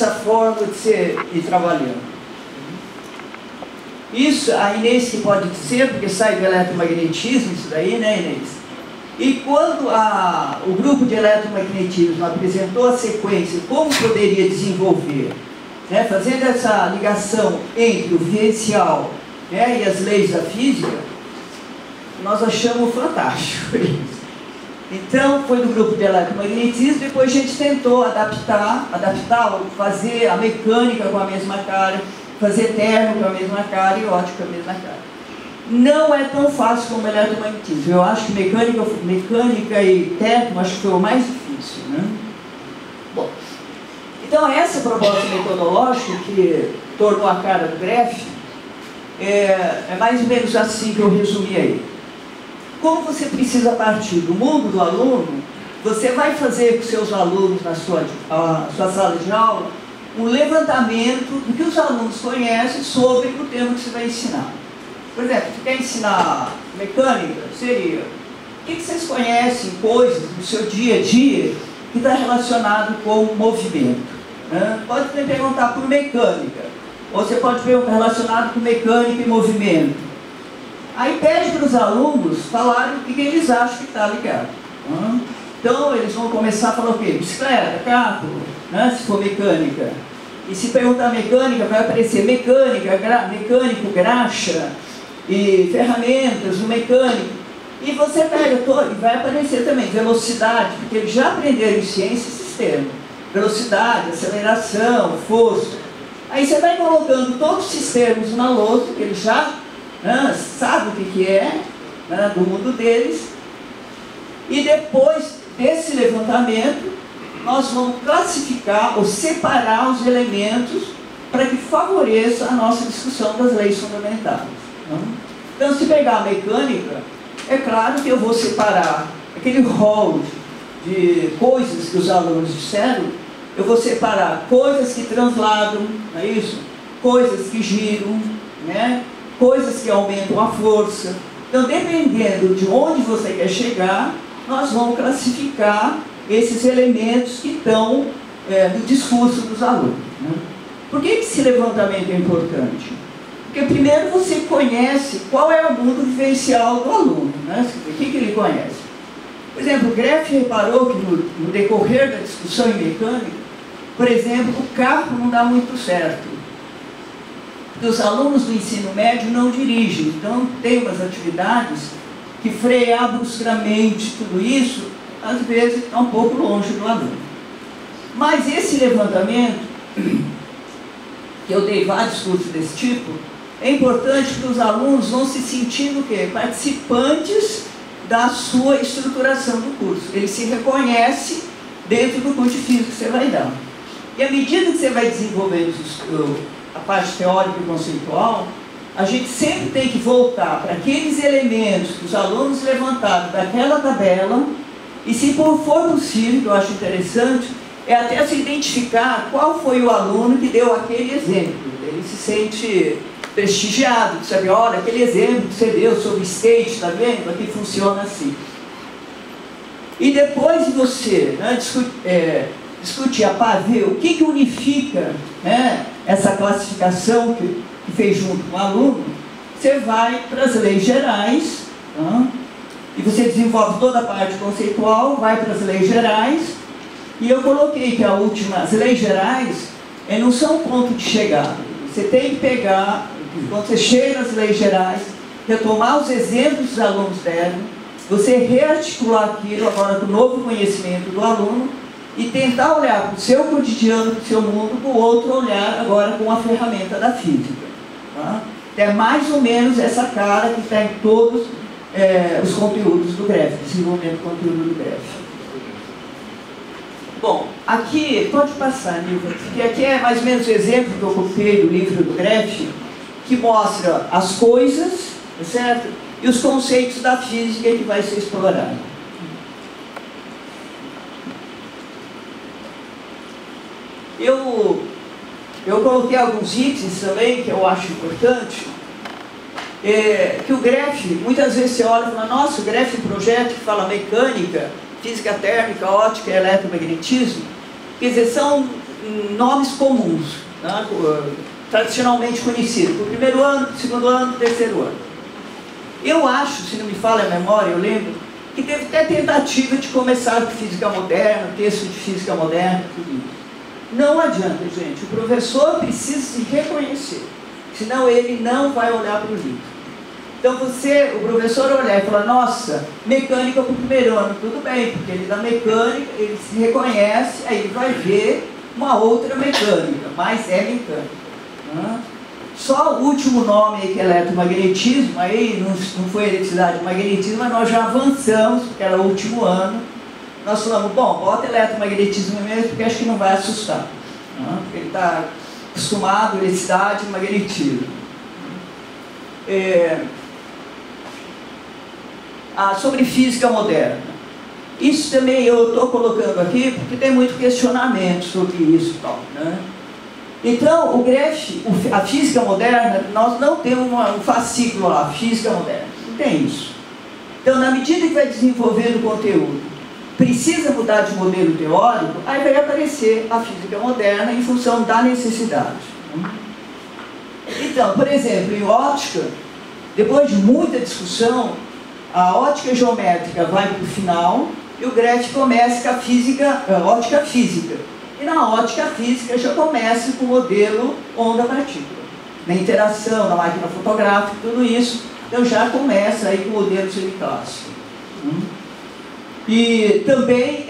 essa forma de ser ir trabalhando. Isso, a Inês que pode dizer, porque sai do eletromagnetismo, isso daí, né, Inês? E quando o grupo de eletromagnetismo apresentou a sequência, como poderia desenvolver, né, fazendo essa ligação entre o vivencial, né, e as leis da física, nós achamos fantástico isso. Então, foi do grupo de eletromagnetismo, depois a gente tentou adaptar, fazer a mecânica com a mesma cara, fazer termo com a mesma cara e ótica com a mesma cara. Não é tão fácil como eletromagnetismo. Eu acho que mecânica e termo, acho que foi o mais difícil, né? Bom, então essa proposta metodológica que tornou a cara do GREPH é mais ou menos assim que eu resumi aí. Como você precisa partir do mundo do aluno, você vai fazer com seus alunos na sua sala de aula um levantamento do que os alunos conhecem sobre o tema que você vai ensinar. Por exemplo, você quer ensinar mecânica, seria o que vocês conhecem, coisas do seu dia a dia que está relacionado com o movimento, né? Pode perguntar por mecânica, ou você pode perguntar relacionado com mecânica e movimento. Aí pede para os alunos falarem o que eles acham que está ligado. Então eles vão começar a falar o quê? Bicicleta, carro, né? Se for mecânica. E se perguntar mecânica, vai aparecer mecânica, mecânico, graxa, e ferramentas, o mecânico. E você pega todo, e vai aparecer também velocidade, porque eles já aprenderam em ciência esse termos. Velocidade, aceleração, força. Aí você vai colocando todos os sistemas na lousa, que eles já sabe o que é, né, do mundo deles, e depois desse levantamento nós vamos classificar ou separar os elementos para que favoreça a nossa discussão das leis fundamentais. Então, se pegar a mecânica, é claro que eu vou separar aquele rol de coisas que os alunos disseram, eu vou separar coisas que transladam, não é isso? Coisas que giram, né? Coisas que aumentam a força. Então, dependendo de onde você quer chegar, nós vamos classificar esses elementos que estão no discurso dos alunos, né? Por que esse levantamento é importante? Porque primeiro você conhece qual é o mundo vivencial do aluno, né? O que ele conhece. Por exemplo, o GREPH reparou que no decorrer da discussão em mecânica, por exemplo, o carro não dá muito certo. Os alunos do ensino médio não dirigem, então tem umas atividades que frear bruscamente tudo isso, às vezes está um pouco longe do aluno. Mas esse levantamento, que eu dei vários cursos desse tipo, é importante que os alunos vão se sentindo o quê? Participantes da sua estruturação do curso. Ele se reconhece dentro do curso de física que você vai dar. E à medida que você vai desenvolvendo a parte teórica e conceitual, a gente sempre tem que voltar para aqueles elementos que os alunos levantaram daquela tabela, e se for possível, que eu acho interessante, é até se identificar qual foi o aluno que deu aquele exemplo. Ele se sente prestigiado, sabe? Olha, aquele exemplo que você deu sobre skate, está vendo? Aqui funciona assim. E depois de você, né, discutir a ver o que unifica, né, essa classificação que fez junto com o aluno, você vai para as leis gerais, tá? E você desenvolve toda a parte conceitual, vai para as leis gerais, e eu coloquei que as leis gerais não são ponto de chegada. Você tem que pegar, quando você chega nas leis gerais, retomar os exemplos que os alunos deram, você rearticular aquilo agora com o novo conhecimento do aluno, e tentar olhar para o seu cotidiano, para o seu mundo, com o outro olhar agora com a ferramenta da física. Tá? É mais ou menos essa cara que está em todos os conteúdos do GREPH, desenvolvimento do conteúdo do GREPH. Bom, aqui, pode passar, Nilva, porque aqui é mais ou menos o exemplo que eu copiei do livro do GREPH, que mostra as coisas, certo? E os conceitos da física que vai ser explorado. Eu coloquei alguns itens também que eu acho importante, que o GREPH, muitas vezes você olha e fala, nossa, o GREPH é um projeto que fala mecânica, física térmica, ótica e eletromagnetismo, quer dizer, são nomes comuns, né? Tradicionalmente conhecidos, o primeiro ano, segundo ano, terceiro ano. Eu acho, se não me falha a memória, eu lembro, que teve até tentativa de começar com física moderna, texto de física moderna, tudo isso. Não adianta, gente, o professor precisa se reconhecer, senão ele não vai olhar para o livro. Então o professor olhar e falar, nossa, mecânica para o primeiro ano, tudo bem, porque ele dá mecânica, ele se reconhece, aí ele vai ver uma outra mecânica, mas é mecânica. Só o último nome aí, que é eletromagnetismo, aí não foi eletricidade, magnetismo, mas nós já avançamos, porque era o último ano. Nós falamos, bom, bota eletromagnetismo mesmo, porque acho que não vai assustar. Porque ele está acostumado, eletricidade e magnetismo. Sobre física moderna. Isso também eu estou colocando aqui, porque tem muito questionamento sobre isso e tal, né? Então, o Greff, a física moderna, nós não temos um fascículo lá, física moderna, não tem isso. Então, na medida que vai desenvolvendo o conteúdo, precisa mudar de modelo teórico, aí vai aparecer a física moderna em função da necessidade. Então, por exemplo, em óptica, depois de muita discussão, a ótica geométrica vai para o final e o Greff começa com a ótica física. E na ótica física já começa com o modelo onda-partícula. Na interação, na máquina fotográfica, tudo isso, então já começa aí com o modelo semiclássico. E também,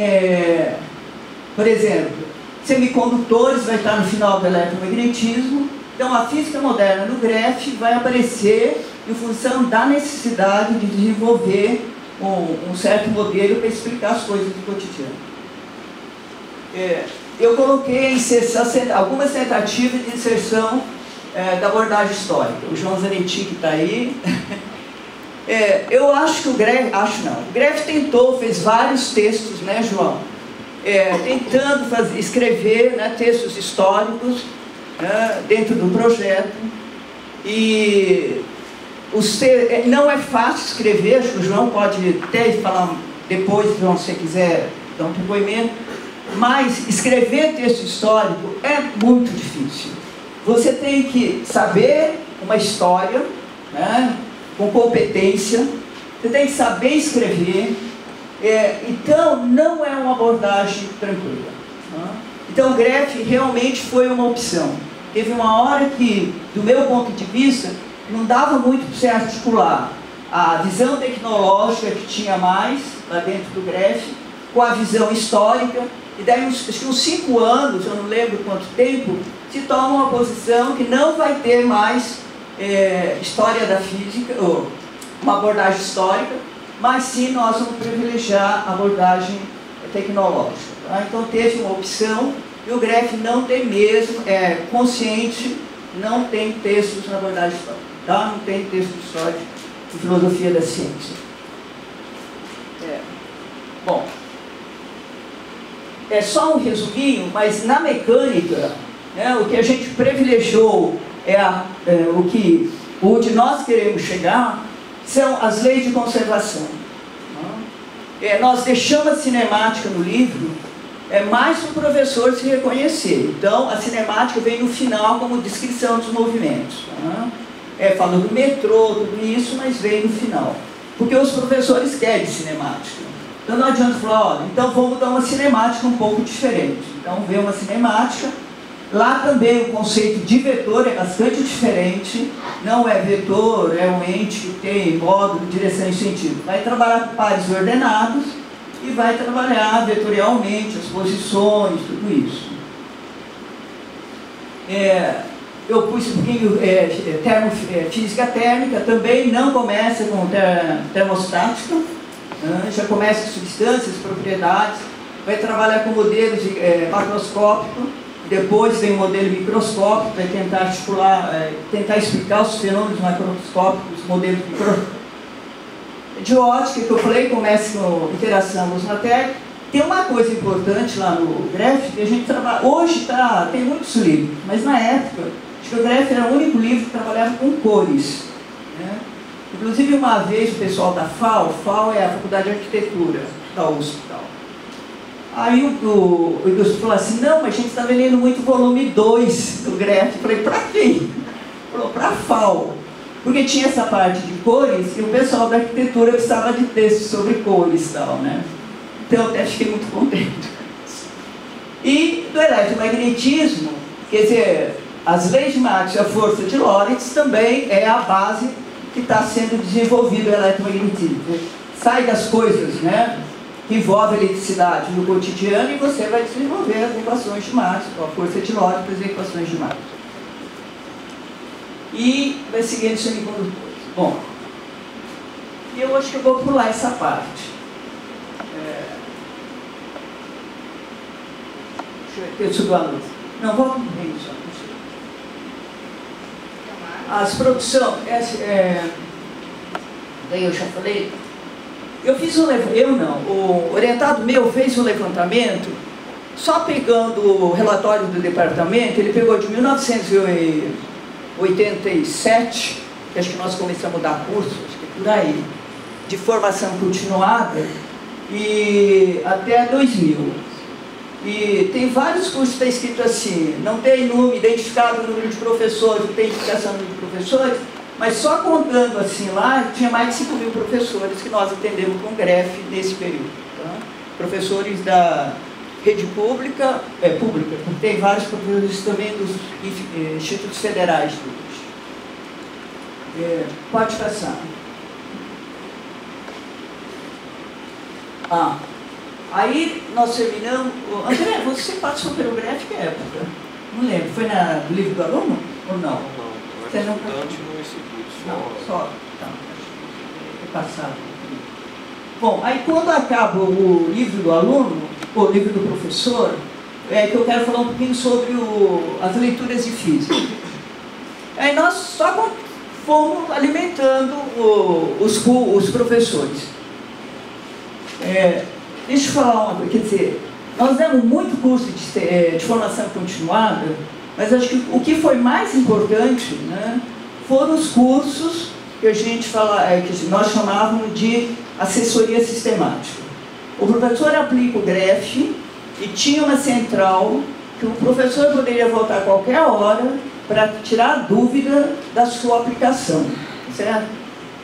por exemplo, semicondutores vai estar no final do eletromagnetismo. Então a física moderna no Greff vai aparecer em função da necessidade de desenvolver um certo modelo para explicar as coisas do cotidiano. Eu coloquei algumas tentativas de inserção da abordagem histórica. O João Zanetti, que está aí. Eu acho que o Greff tentou, fez vários textos, né, João? Tentando escrever, né, textos históricos, né, dentro do projeto. E não é fácil escrever, acho que o João pode até falar depois, João, se você quiser dar um depoimento. Mas escrever texto histórico é muito difícil. Você tem que saber uma história, né, com competência, você tem que saber escrever, então não é uma abordagem tranquila. Então o Greff realmente foi uma opção. Teve uma hora que, do meu ponto de vista, não dava muito para você articular a visão tecnológica que tinha mais lá dentro do Greff, com a visão histórica. E daí, acho que uns 5 anos, eu não lembro quanto tempo, se toma uma posição que não vai ter mais história da física, ou uma abordagem histórica, mas sim nós vamos privilegiar a abordagem tecnológica. Tá? Então teve uma opção, e o Greff não tem mesmo, consciente, não tem textos na abordagem histórica. Tá? Não tem texto de história de filosofia da ciência. Bom. Só um resuminho, mas na mecânica, né, o que a gente privilegiou onde nós queremos chegar, são as leis de conservação. Nós deixamos a cinemática no livro, mais para o professor se reconhecer. Então, a cinemática vem no final como descrição dos movimentos. Falando do metrô, tudo isso, mas vem no final. Porque os professores querem cinemática. Então não adianta falar, olha, então vamos dar uma cinemática um pouco diferente. Então vê uma cinemática. Lá também o conceito de vetor é bastante diferente. Não é vetor, é um ente que tem módulo, direção e sentido. Vai trabalhar com pares ordenados e vai trabalhar vetorialmente as posições, tudo isso. Eu pus um pouquinho física térmica, também não começa com termostática. Já começa com substâncias, propriedades, vai trabalhar com modelos macroscópicos, depois vem o modelo microscópico, vai tentar articular, tentar explicar os fenômenos macroscópicos, modelos microscópicos. De ótica, que eu falei, começa com interação luz-matéria. Tem uma coisa importante lá no Greff, que a gente trabalha, hoje tem muitos livros, mas na época, acho que o Greff era o único livro que trabalhava com cores, né? Inclusive, uma vez o pessoal da FAO é a Faculdade de Arquitetura da USP, Aí o Augusto falou assim, não, mas a gente está vendendo muito volume 2 do Gref. Eu falei, para quem? Falou, para a FAO. Porque tinha essa parte de cores e o pessoal da arquitetura precisava de texto sobre cores e tal, né? Então eu até fiquei muito contente. E do eletromagnetismo, quer dizer, as leis de Maxwell e a força de Lorentz também é a base que está sendo desenvolvido o eletromagnetismo. Sai das coisas, né, que envolvem a eletricidade no cotidiano e você vai desenvolver as equações de Maxwell, a força de Lorentz e as equações de Maxwell. E vai seguindo semicondutores. Bom, e eu acho que eu vou pular essa parte. Deixa eu subir a luz. Não, vamos bem só. As produções, daí eu já falei, eu fiz um levantamento, eu não, o orientado meu fez um levantamento, só pegando o relatório do departamento, ele pegou de 1987, que acho que nós começamos a dar curso, acho que é por aí, de formação continuada, e até 2000. E tem vários cursos que está escrito assim, não tem número, identificado o número de professores, não tem identificação do número de professores, mas só contando assim lá, tinha mais de 5.000 professores que nós atendemos com Gref nesse período. Tá? Professores da rede pública, tem vários professores também dos institutos federais. Pode passar. Aí nós terminamos. André, você passou pelo Gref que época? Não lembro. Foi no livro do aluno ou não? Não, você não estudante no instituto. Só. Tá. Passado. Bom, aí quando acaba o livro do aluno, o livro do professor, é que eu quero falar um pouquinho sobre as leituras de física. Aí nós só fomos alimentando os professores. Deixa eu falar uma coisa, quer dizer, nós demos muito curso de formação continuada, mas acho que o que foi mais importante, né, foram os cursos que a gente que nós chamávamos de assessoria sistemática. O professor aplica o Gref e tinha uma central que o professor poderia voltar a qualquer hora para tirar a dúvida da sua aplicação, certo?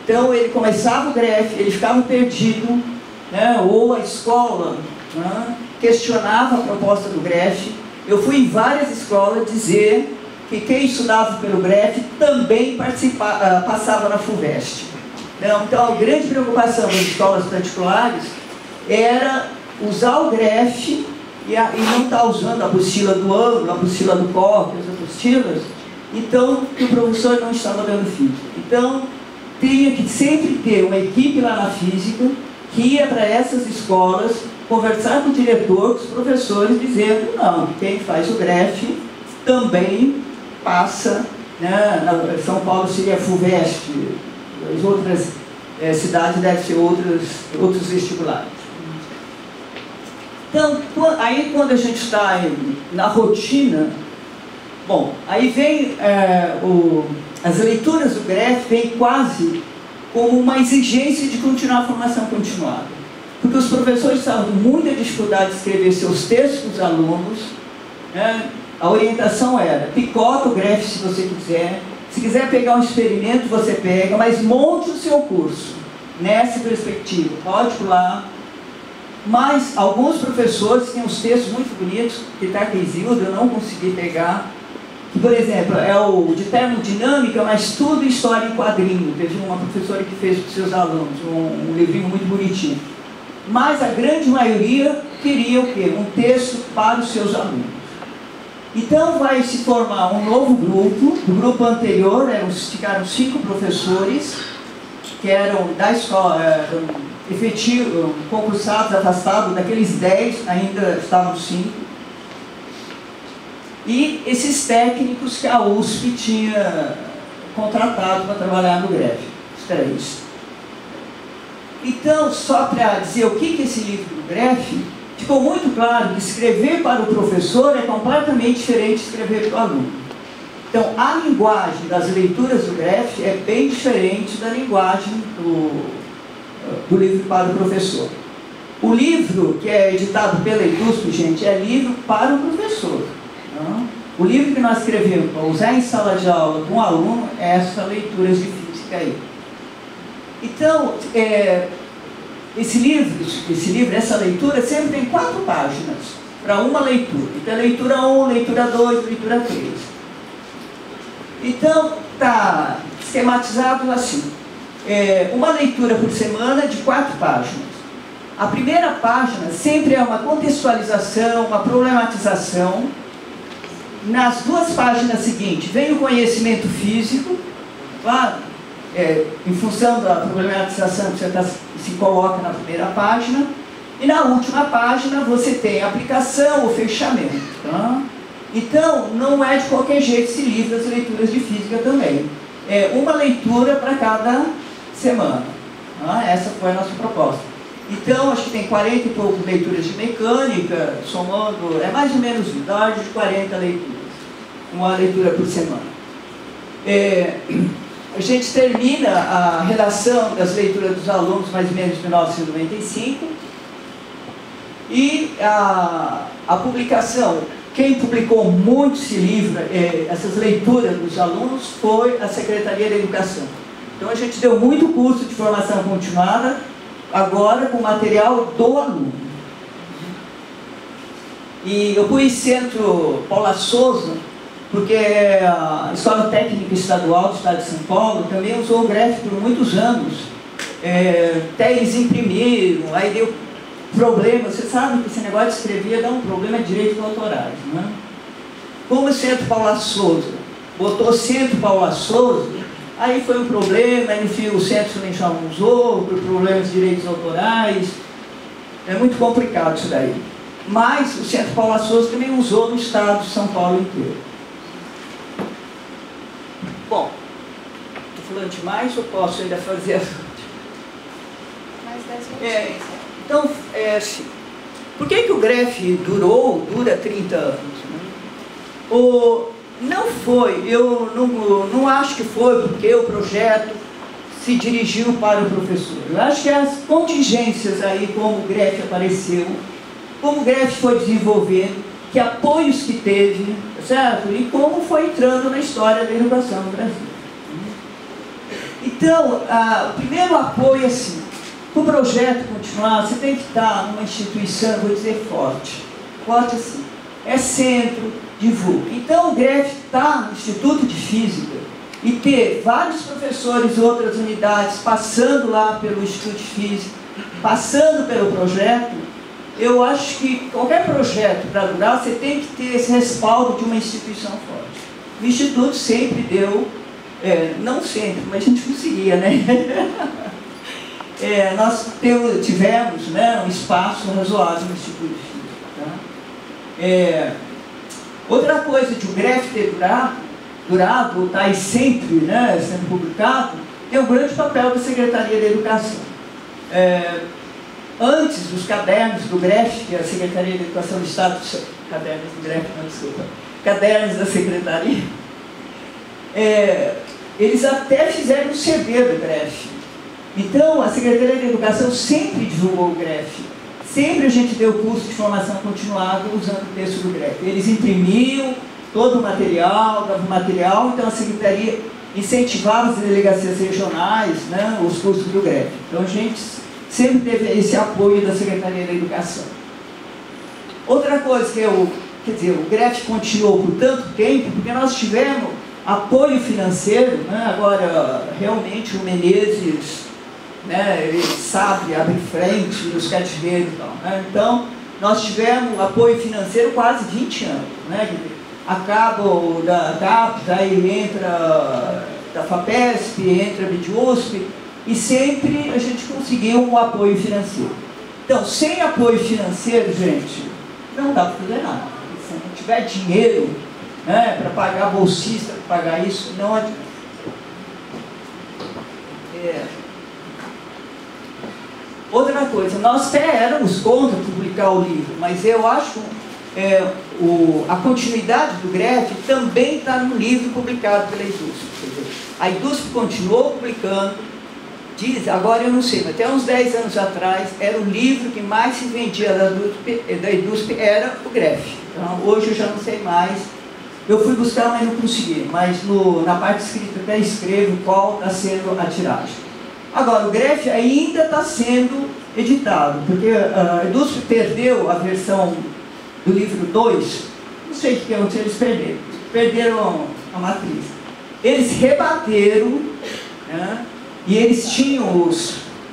Então ele começava o Gref, ele ficava perdido, né, ou a escola, né, questionava a proposta do Gref. Eu fui em várias escolas dizer que quem estudava pelo Gref também passava na FUVEST. Então a grande preocupação das escolas particulares era usar o Gref e não estar usando a apostila do ângulo, a apostila do corpo, as apostilas, então que o professor não estava dando física. Então tinha que sempre ter uma equipe lá na física que ia para essas escolas conversar com o diretor, com os professores, dizendo, não, quem faz o Gref também passa, né, São Paulo seria FUVEST, as outras cidades devem ser outros vestibulares. Então, aí quando a gente está na rotina, bom, aí vem as leituras do Gref vem quase como uma exigência de continuar a formação continuada. Porque os professores estavam com muita dificuldade de escrever seus textos com os alunos, né? A orientação era, picota o Gref se você quiser, se quiser pegar um experimento você pega, mas monte o seu curso nessa perspectiva, pode pular. Mas alguns professores têm uns textos muito bonitos, que está aqui Isilda, eu não consegui pegar, que, por exemplo, é o de termodinâmica, mas tudo história em quadrinho. Teve uma professora que fez para os seus alunos, um livrinho muito bonitinho. Mas a grande maioria queria o quê? Um texto para os seus alunos. Então vai se formar um novo grupo. O grupo anterior ficaram 5 professores, que eram da escola, efetivos, concursados, afastados, daqueles 10 ainda estavam 5. E esses técnicos que a USP tinha contratado para trabalhar no Gref, os 3. Então, só para dizer o que é esse livro do Gref, ficou muito claro que escrever para o professor é completamente diferente de escrever para o aluno. Então, a linguagem das leituras do Gref é bem diferente da linguagem do livro para o professor. O livro que é editado pela Edusp, gente, é livro para o professor. Tá? O livro que nós escrevemos para usar em sala de aula com o aluno é essa leitura de física aí. Então, esse livro, essa leitura sempre tem 4 páginas para uma leitura. Então, leitura 1, leitura 2, leitura 3. Então, está esquematizado assim. Uma leitura por semana de 4 páginas. A primeira página sempre é uma contextualização, uma problematização. Nas 2 páginas seguintes, vem o conhecimento físico, claro, em função da problematização que você se coloca na primeira página. E na última página você tem a aplicação, o fechamento. Tá? Então, não é de qualquer jeito esse livro, as leituras de física também. É uma leitura para cada semana. Tá? Essa foi a nossa proposta. Então, acho que tem 40 e poucas leituras de mecânica, somando, é mais ou menos idade de 40 leituras. Uma leitura por semana. A gente termina a relação das leituras dos alunos mais ou menos em 1995. E a publicação, quem publicou muito esse livro, essas leituras dos alunos, foi a Secretaria da Educação. Então a gente deu muito curso de formação continuada, agora com material do aluno. E eu pus Centro Paula Souza, porque a Escola Técnica Estadual do Estado de São Paulo também usou o GREPH por muitos anos. Até eles imprimiram, aí deu problema. Você sabe que esse negócio de escrever dá um problema de direitos autorais, né? Como o Centro Paula Souza botou Centro Paula Souza, aí foi um problema, aí no fim o centro nem já usou, por problemas de direitos autorais. É muito complicado isso daí. Mas o Centro Paula Souza também usou no estado de São Paulo inteiro. Bom, estou falando demais ou posso ainda fazer as Mais 10 minutos. Então, assim, por que o GREPH dura 30 anos? Né? Não foi, eu não acho que foi porque o projeto se dirigiu para o professor. Eu acho que as contingências aí, como o GREPH apareceu, como o GREPH foi desenvolvendo, que apoios que teve, certo? E como foi entrando na história da educação no Brasil. Então, o primeiro apoio é assim, para o projeto continuar, você tem que estar numa instituição, vou dizer, forte. Forte assim, é centro, divulga. Então o GREPH está no Instituto de Física e ter vários professores e outras unidades passando lá pelo Instituto de Física, passando pelo projeto, eu acho que qualquer projeto para durar, você tem que ter esse respaldo de uma instituição forte. O Instituto sempre deu, não sempre, mas a gente conseguia, né? Nós tivemos, né, um espaço razoável no Instituto de Física. Tá? Outra coisa de o GREPH ter durado, está aí sempre, né, sendo publicado, tem um grande papel da Secretaria da Educação. Antes dos cadernos do GREPH, que é a Secretaria da Educação do Estado, cadernos do GREPH, não, desculpa, cadernos da Secretaria, eles até fizeram um CD do GREPH. Então, a Secretaria da Educação sempre divulgou o GREPH. Sempre a gente deu curso de formação continuada usando o texto do GREPH. Eles imprimiam todo o material, dava o material, então a Secretaria incentivava as delegacias regionais, né, os cursos do GREPH. Então, a gente sempre teve esse apoio da Secretaria da Educação. Outra coisa que o GREPH continuou por tanto tempo, porque nós tivemos apoio financeiro, né, agora realmente o Menezes, né, ele sabe, abre frente nos cativeiros e tal, né? Então, nós tivemos apoio financeiro quase 20 anos, né? Acaba da CAPES, aí entra da FAPESP, entra a BIDUSP, e sempre a gente conseguiu um apoio financeiro. Então, sem apoio financeiro, gente, não dá para fazer nada. Se não tiver dinheiro, né, para pagar bolsista, para pagar isso, não adianta. Outra coisa, nós até éramos contra publicar o livro, mas eu acho que a continuidade do GREPH também está no livro publicado pela Edusp. A Edusp continuou publicando, diz, agora eu não sei, mas até uns 10 anos atrás, era o livro que mais se vendia da indústria, era o Gref. Então, hoje eu já não sei mais. Eu fui buscar, mas não consegui. Mas na parte escrita até escrevo qual está sendo a tiragem. Agora, o Gref ainda está sendo editado, porque a indústria perdeu a versão do livro 2, não sei o que aconteceu, eles perderam a matriz. Eles rebateram, né, e eles tinham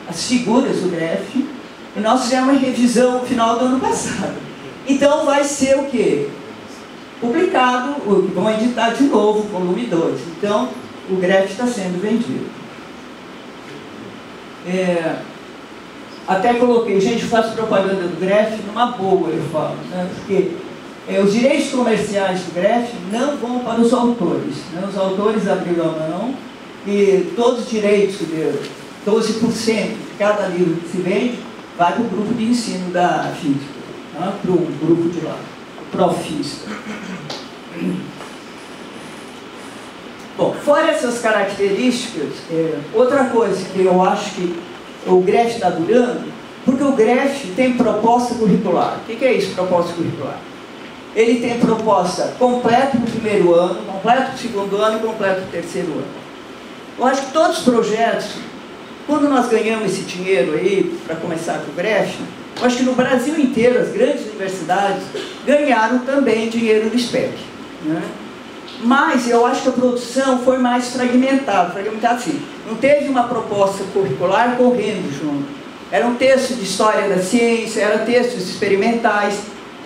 as figuras do Gref, e nós fizemos uma revisão no final do ano passado. Então vai ser o quê? Publicado, vão editar de novo, volume 2. Então, o Gref está sendo vendido. Até coloquei, gente, eu faço propaganda do Gref numa boa, eu falo, né? Porque os direitos comerciais do Gref não vão para os autores, né? Os autores abriram a mão e todos os direitos, 12% de cada livro que se vende, vai para o grupo de ensino da física, né? Para o grupo de lá, o Profista. Bom, fora essas características, outra coisa que eu acho que o Gref está durando, porque o Gref tem proposta curricular. O que é isso, proposta curricular? Ele tem proposta completa no primeiro ano, completa no segundo ano e completa no terceiro ano. Eu acho que todos os projetos, quando nós ganhamos esse dinheiro aí, para começar com o Gref, eu acho que no Brasil inteiro, as grandes universidades ganharam também dinheiro do SPEC, né? Mas eu acho que a produção foi mais fragmentada assim. Não teve uma proposta curricular correndo junto. Era um texto de história da ciência, eram textos experimentais,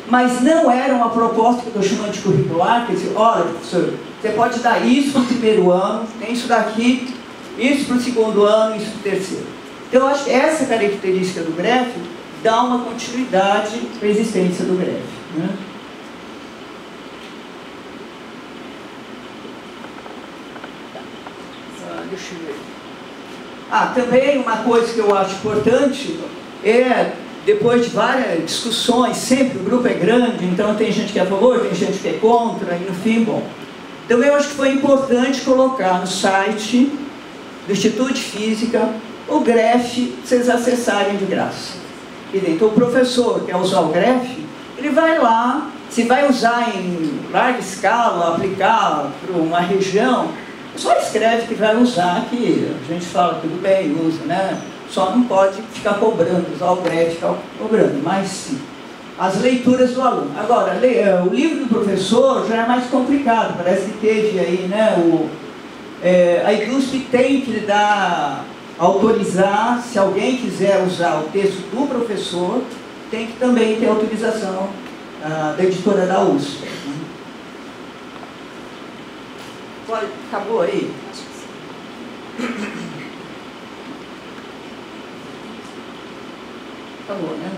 mas não era uma proposta que eu estou chamando de curricular, que dizer, olha, professor, você pode dar isso no primeiro ano, tem isso daqui, isso para o segundo ano, isso para o terceiro. Então eu acho que essa característica do Gref dá uma continuidade para a existência do Gref, né? Deixa eu ver. Também uma coisa que eu acho importante depois de várias discussões, sempre o grupo é grande, então tem gente que é a favor, tem gente que é contra, e no fim, bom. Então eu acho que foi importante colocar no site do Instituto de Física o Gref, vocês acessarem de graça. Então o professor que quer usar o Gref, ele vai lá, se vai usar em larga escala, aplicar para uma região, só escreve que vai usar, que a gente fala, tudo bem, usa, né? Só não pode ficar cobrando, usar o Gref, ficar cobrando, mas sim. As leituras do aluno. Agora, o livro do professor já é mais complicado, parece que teve aí, né? A indústria tem que autorizar, se alguém quiser usar o texto do professor, tem que também ter autorização da editora da USP. Acabou aí? Acho que sim. Acabou, né?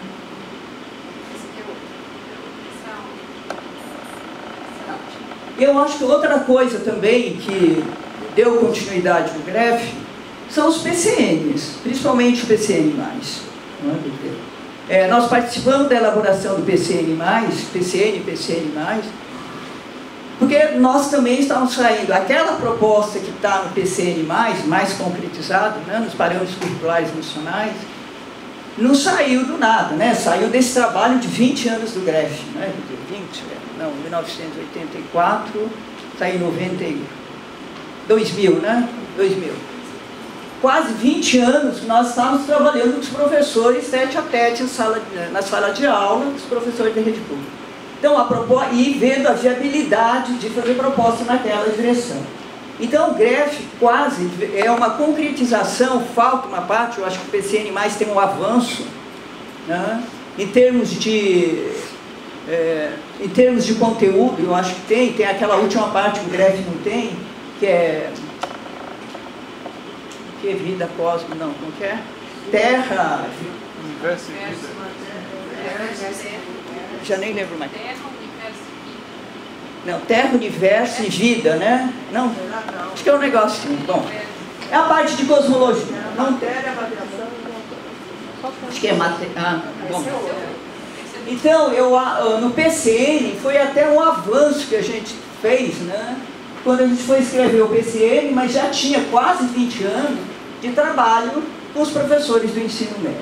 Eu acho que outra coisa também que deu continuidade no Gref são os PCNs, principalmente o PCN+. Nós participamos da elaboração do PCN+, porque nós também estamos saindo, aquela proposta que está no PCN+, mais concretizado, né, nos parâmetros curriculares nacionais, não saiu do nada, né? Saiu desse trabalho de 20 anos do Gref, né? 1984, saiu em 2000, né? 2000. Quase 20 anos que nós estávamos trabalhando com os professores tete a tete na sala de aula, com os professores da rede pública. Então, e vendo a viabilidade de fazer proposta naquela direção. Então, o Gref quase é uma concretização, falta uma parte, eu acho que o PCN+, tem um avanço, né? Em termos de conteúdo, eu acho que tem aquela última parte que o Gref não tem, que é vida cósmica, não, como que é? Terra... Universo e vida. Já nem lembro mais. Não, Terra, Universo e Vida, né? Não, acho que é um negócio assim. Bom, é a parte de cosmologia. Não, Terra é a radiação. Acho que é matéria. Bom. Então, no PCN foi até um avanço que a gente fez, né? Quando a gente foi escrever o PCN, mas já tinha quase 20 anos, de trabalho dos professores do ensino médio.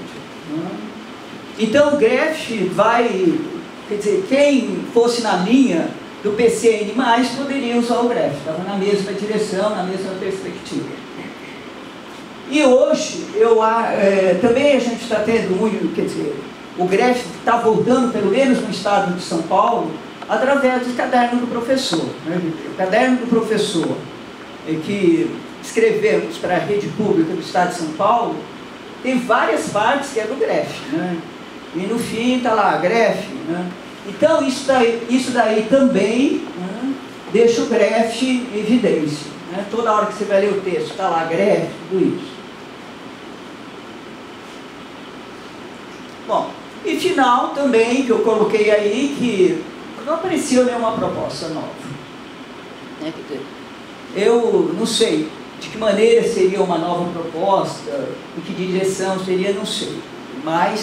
Então o Greph vai, quer dizer, quem fosse na linha do PCN+, poderia usar o Greph, estava na mesma direção, na mesma perspectiva. E hoje, também a gente está tendo muito, quer dizer, o Greph está voltando, pelo menos no estado de São Paulo, através do caderno do professor. O caderno do professor, que escrevemos para a rede pública do estado de São Paulo, tem várias partes que é do Greph, e no fim está lá, Greph. Então isso daí também deixa o Greph em evidência. Toda hora que você vai ler o texto, está lá, Greph, tudo isso. Bom, e final também, que eu coloquei aí, que não apareceu nenhuma proposta nova. Eu não sei de que maneira seria uma nova proposta, em que direção seria, não sei. Mas